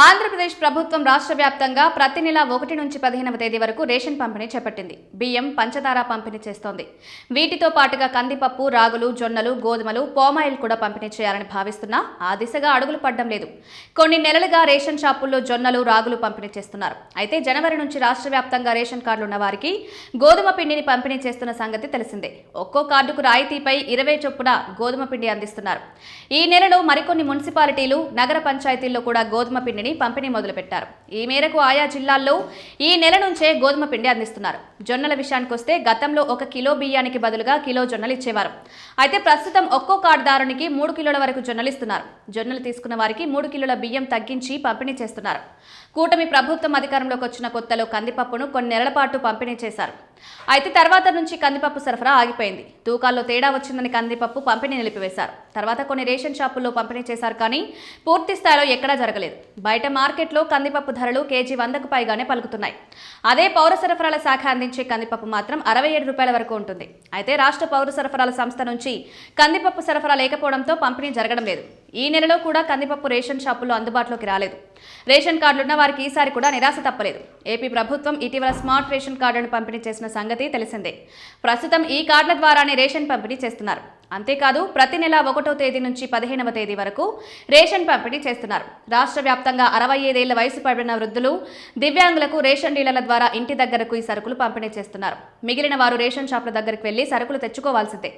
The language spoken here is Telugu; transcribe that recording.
ఆంధ్రప్రదేశ్ ప్రభుత్వం రాష్ట్ర వ్యాప్తంగా ప్రతి నెల 1 నుంచి 15వ తేదీ వరకు రేషన్ పంపిణీ చేపట్టింది. బియ్యం, పంచదార పంపిణీ చేస్తోంది. వీటితో పాటుగా కందిపప్పు, రాగులు, జొన్నలు, గోధుమలు, పామాయిల్ కూడా పంపిణీ చేయాలని భావిస్తున్నా ఆ దిశగా అడుగులు పడ్డం లేదు. కొన్ని నెలలుగా రేషన్ షాపుల్లో జొన్నలు, రాగులు పంపిణీ చేస్తున్నారు. అయితే జనవరి నుంచి రాష్ట్ర వ్యాప్తంగా రేషన్ కార్డులు ఉన్న వారికి గోధుమ పిండిని పంపిణీ చేస్తున్న సంగతి తెలిసిందే. ఒక్కో కార్డుకు రాయితీపై 20 చొప్పున గోధుమ పిండి అందిస్తున్నారు. ఈ నెలలో మరికొన్ని మున్సిపాలిటీలు, నగర పంచాయతీల్లో కూడా గోధుమ పిండిని పంపిణీ మొదలుపెట్టారు. ఈ మేరకు ఆయా జిల్లాల్లో ఈ నెల నుంచే గోధుమ పిండి అందిస్తున్నారు. జొన్నల విషయానికొస్తే గతంలో 1 కిలో బియ్యానికి బదులుగా కిలో జొన్నలు ఇచ్చేవారు. అయితే ప్రస్తుతం ఒక్కో కార్డుదారునికి 3 కిలోల వరకు జొన్నలు ఇస్తున్నారు. జొన్నలు తీసుకున్న వారికి 3 కిలోల బియ్యం తగ్గించి పంపిణీ చేస్తున్నారు. కూటమి ప్రభుత్వం అధికారంలోకి వచ్చిన కొత్తలో కందిపప్పును కొన్ని నెలల పాటు పంపిణీ చేశారు. అయితే తర్వాత నుంచి కందిపప్పు సరఫరా ఆగిపోయింది. తూకాల్లో తేడా వచ్చిందని కందిపప్పు పంపిణీ నిలిపివేశారు. తర్వాత కొన్ని రేషన్ షాపుల్లో పంపిణీ చేశారు, కానీ పూర్తి స్థాయిలో ఎక్కడా జరగలేదు. బయట మార్కెట్లో కందిపప్పు ధరలు కేజీ 100కు పైగానే పలుకుతున్నాయి. అదే పౌర సరఫరాల శాఖ అందించే కందిపప్పు మాత్రం 67 రూపాయల వరకు ఉంటుంది. అయితే రాష్ట్ర పౌర సరఫరాల సంస్థ నుంచి కందిపప్పు సరఫరా లేకపోవడంతో పంపిణీ జరగడం లేదు. ఈ నెలలో కూడా కందిపప్పు రేషన్ షాపుల్లో అందుబాటులోకి రాలేదు. రేషన్ కార్డులున్న వారికి ఈసారి కూడా నిరాశ తప్పలేదు. ఏపీ ప్రభుత్వం ఇటీవల స్మార్ట్ రేషన్ కార్డులను పంపిణీ చేసిన సంగతి తెలిసిందే. ప్రస్తుతం ఈ కార్డుల ద్వారానే రేషన్ పంపిణీ చేస్తున్నారు. అంతేకాదు ప్రతి నెల 1వ తేదీ నుంచి 15వ తేదీ వరకు రేషన్ పంపిణీ చేస్తున్నారు. రాష్ట్ర వ్యాప్తంగా 65 ఏళ్ల వయసు పడిన వృద్ధులు, దివ్యాంగులకు రేషన్ డీలర్ల ద్వారా ఇంటి దగ్గరకు ఈ సరుకులు పంపిణీ చేస్తున్నారు. మిగిలిన వారు రేషన్ షాపుల దగ్గరకు వెళ్లి సరుకులు తెచ్చుకోవాల్సిందే.